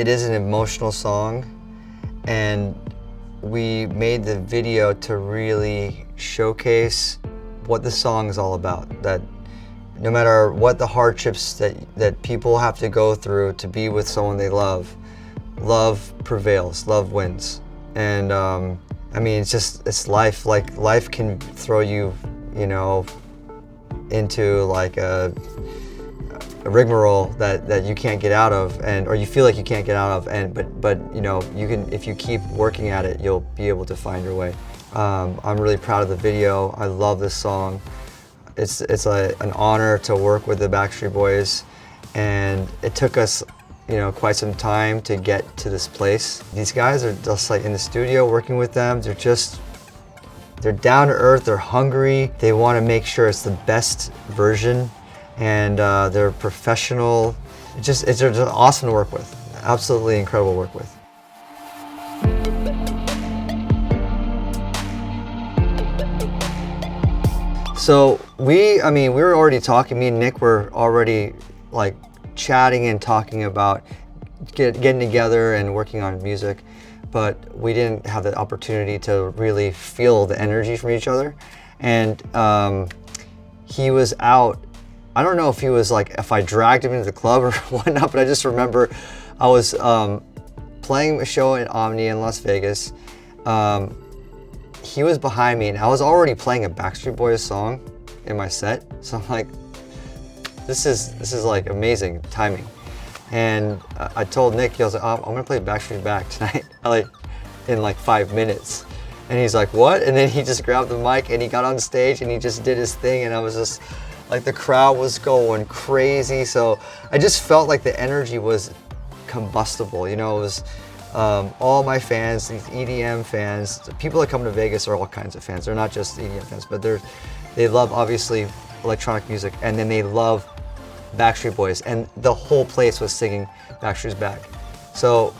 it is an emotional song, and we made the video to really showcase what the song is all about. That no matter what the hardships that people have to go through to be with someone they love, love prevails, love wins. And I mean, it's life. Like, life can throw you, you know, into like a rigmarole that you can't get out of, or you feel like you can't get out of, but you know, you can, if you keep working at it, you'll be able to find your way. I'm really proud of the video. I love this song. It's an honor to work with the Backstreet Boys, and it took us, you know, quite some time to get to this place. These guys are just like in the studio working with them. They're down to earth, they're hungry, they want to make sure it's the best version, and they're professional. It's just awesome to work with. Absolutely incredible to work with. So we were already talking, me and Nick were already like chatting and talking about getting together and working on music, but we didn't have the opportunity to really feel the energy from each other. And he was out, I don't know if he was like, if I dragged him into the club or whatnot, but I just remember I was playing a show at Omni in Las Vegas. He was behind me, and I was already playing a Backstreet Boys song in my set. So I'm like, this is like amazing timing. And I told Nick, I was like, I'm gonna play Backstreet Back tonight, like in like 5 minutes. And he's like, what? And then he just grabbed the mic and he got on stage and he just did his thing, and I was just like, the crowd was going crazy. So I just felt like the energy was combustible, you know. It was all my fans, these EDM fans, the people that come to Vegas are all kinds of fans. They're not just EDM fans, but they love, obviously, electronic music, and then they love Backstreet Boys, and the whole place was singing Backstreet's Back. So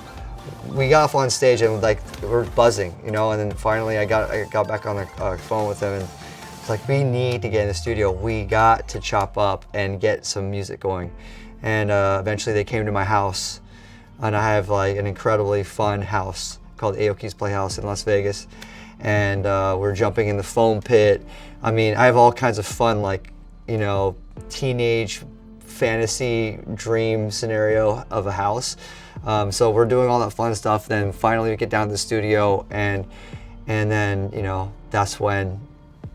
we got off on stage and like we're buzzing, you know, and then finally I got back on the phone with them, and it's like, we need to get in the studio. We got to chop up and get some music going. And eventually they came to my house, and I have like an incredibly fun house called Aoki's Playhouse in Las Vegas, and we're jumping in the foam pit. I mean, I have all kinds of fun, like, you know, teenage fantasy dream scenario of a house. So we're doing all that fun stuff. Then finally we get down to the studio, and then, you know, that's when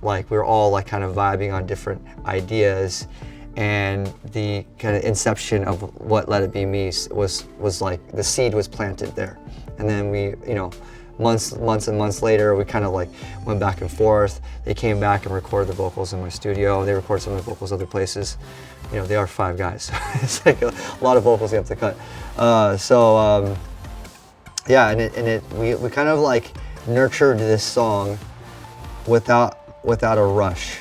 like we're all like kind of vibing on different ideas. And the kind of inception of what Let It Be Me was like, the seed was planted there. And then we, you know, months and months later, we kind of like went back and forth. They came back and recorded the vocals in my studio. They recorded some of the vocals other places. You know, they are 5 guys, so it's like a lot of vocals you have to cut. Yeah, and we kind of like nurtured this song without a rush,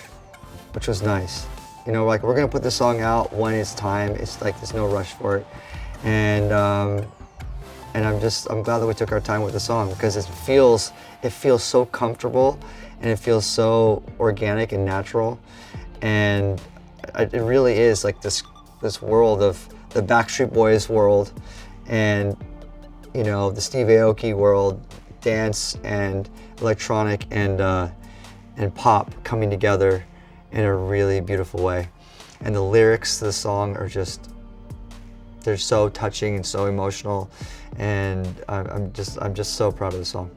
which was nice. You know, like, we're gonna put the song out when it's time. It's like there's no rush for it, and I'm glad that we took our time with the song, because it feels so comfortable, and it feels so organic and natural, and it really is like this world of the Backstreet Boys world, and, you know, the Steve Aoki world, dance and electronic and pop coming together in a really beautiful way. And the lyrics to the song are they're so touching and so emotional, and I'm just so proud of the song.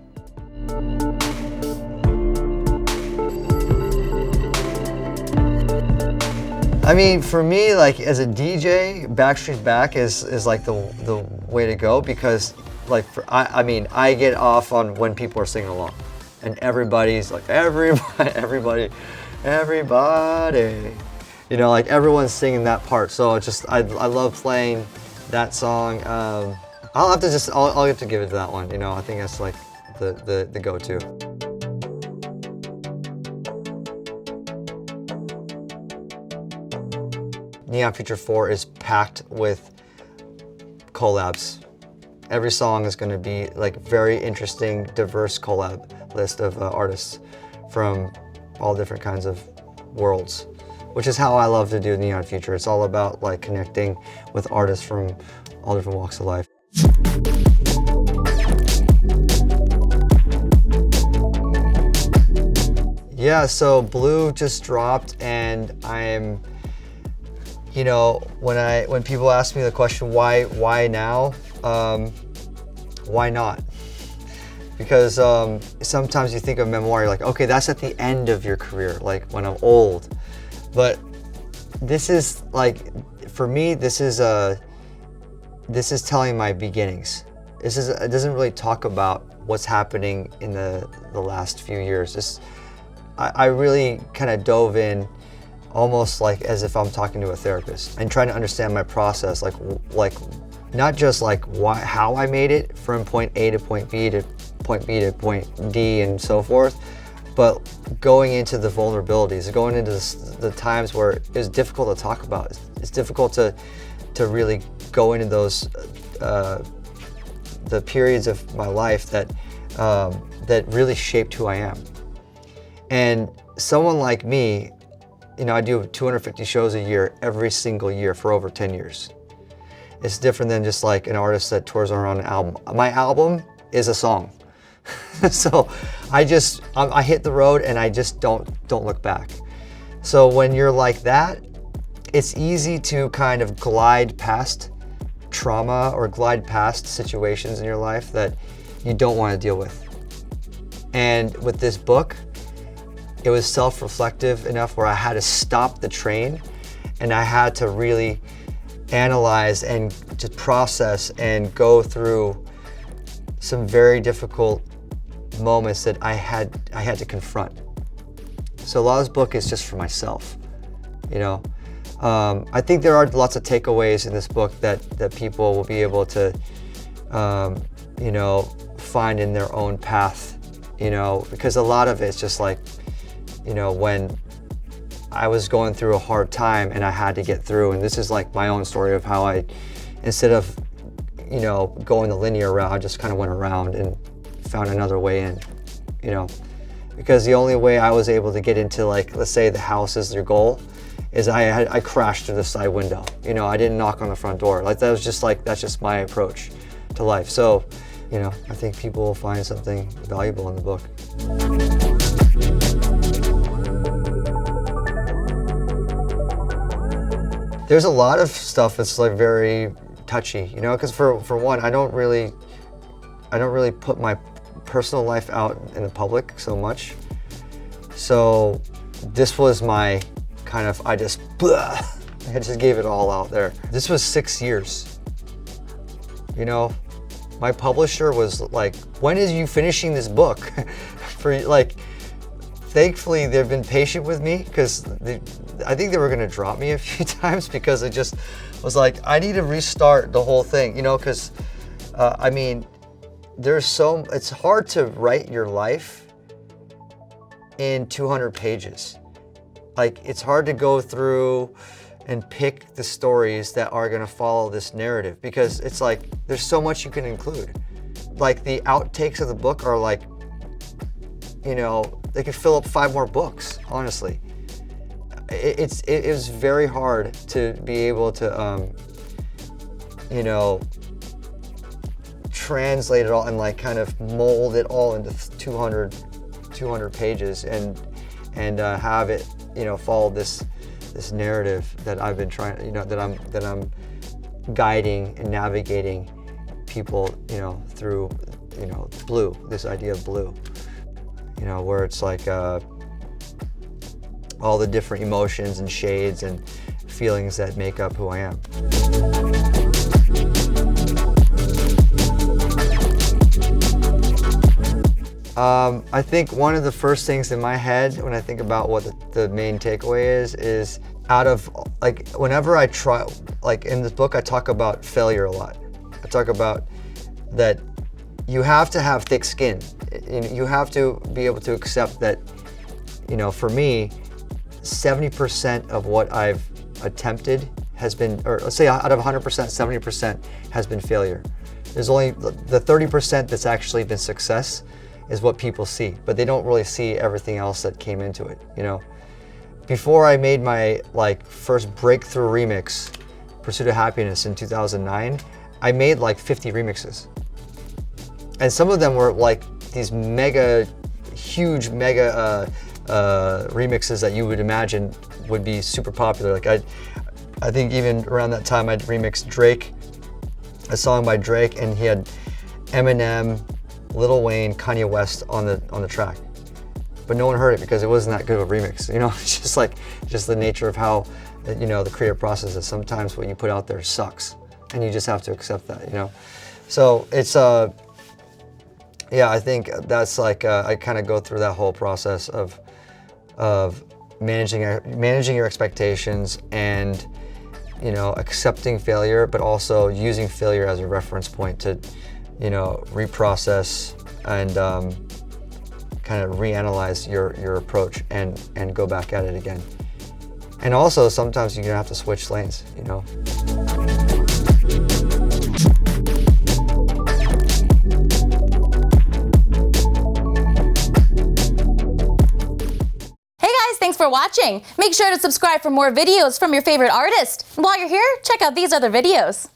I mean, for me, like, as a DJ, Backstreet Back is like the way to go, because like I get off on when people are singing along, and everybody's like, everybody, you know, like everyone's singing that part. So it's just, I love playing that song. I'll have to give it to that one. You know, I think that's like the go-to. Neon Future 4 is packed with collabs. Every song is going to be like very interesting, diverse collab list of artists from all different kinds of worlds, which is how I love to do Neon Future. It's all about like connecting with artists from all different walks of life. Yeah, so Blue just dropped, and I'm, you know, when people ask me the question, why now? Why not? Because sometimes you think of memoir, you're like, okay, that's at the end of your career, like when I'm old. But this is like, for me, this is telling my beginnings. It doesn't really talk about what's happening in the last few years. I really kind of dove in almost like as if I'm talking to a therapist and trying to understand my process, like not just like how I made it from point A to point B to point B to point D and so forth, but going into the vulnerabilities, going into the times where it was difficult to talk about. It's difficult to really go into those the periods of my life that really shaped who I am. And someone like me, you know, I do 250 shows a year, every single year for over 10 years. It's different than just like an artist that tours around an album. My album is a song. So I hit the road and I just don't look back. So when you're like that, it's easy to kind of glide past trauma or glide past situations in your life that you don't want to deal with. And with this book, it was self-reflective enough where I had to stop the train and I had to really analyze and to process and go through some very difficult moments that I had to confront. So a lot of this book is just for myself, you know. I think there are lots of takeaways in this book that people will be able to, you know, find in their own path, you know, because a lot of it's just like, you know, when I was going through a hard time and I had to get through, and this is like my own story of how I, instead of, you know, going the linear route, I just kind of went around and found another way in, you know, because the only way I was able to get into, like, let's say the house is your goal, is I crashed through the side window. You know, I didn't knock on the front door. Like, that was just like, that's just my approach to life. So, you know, I think people will find something valuable in the book. There's a lot of stuff that's like very touchy, you know, because for one, I don't really put my personal life out in the public so much. So this was my kind of, I just gave it all out there. This was 6 years. You know, my publisher was like, when is you finishing this book? For like, thankfully they've been patient with me, because I think they were gonna drop me a few times because it just was like, I need to restart the whole thing, you know, because I mean, it's hard to write your life in 200 pages. Like, it's hard to go through and pick the stories that are gonna follow this narrative, because it's like, there's so much you can include. Like, the outtakes of the book are like, you know, they could fill up 5 more books, honestly. It is very hard to be able to, you know, translate it all and like kind of mold it all into 200 pages and have it, you know, follow this narrative that I've been trying, you know, that I'm guiding and navigating people, you know, through, you know, blue, this idea of blue, you know, where it's like all the different emotions and shades and feelings that make up who I am. I think one of the first things in my head when I think about what the main takeaway is out of, like, whenever I try, like in this book, I talk about failure a lot. I talk about that you have to have thick skin. You have to be able to accept that, you know, for me, 70% of what I've attempted has been, or let's say out of 100%, 70% has been failure. There's only the 30% that's actually been success is what people see, but they don't really see everything else that came into it, you know. Before I made my like first breakthrough remix, Pursuit of Happiness in 2009, I made like 50 remixes. And some of them were like these huge remixes that you would imagine would be super popular. Like I think even around that time I'd remixed Drake, a song by Drake, and he had Eminem, Lil Wayne, Kanye West on the track. But no one heard it because it wasn't that good of a remix. You know, it's just the nature of how, you know, the creative process is. Sometimes what you put out there sucks, and you just have to accept that, you know. So it's yeah, I think that's like I kind of go through that whole process of managing your expectations and, you know, accepting failure, but also using failure as a reference point to, you know, reprocess and kind of reanalyze your approach and go back at it again. And also sometimes you're gonna have to switch lanes, you know. Thanks for watching. Make sure to subscribe for more videos from your favorite artist. And while you're here, check out these other videos.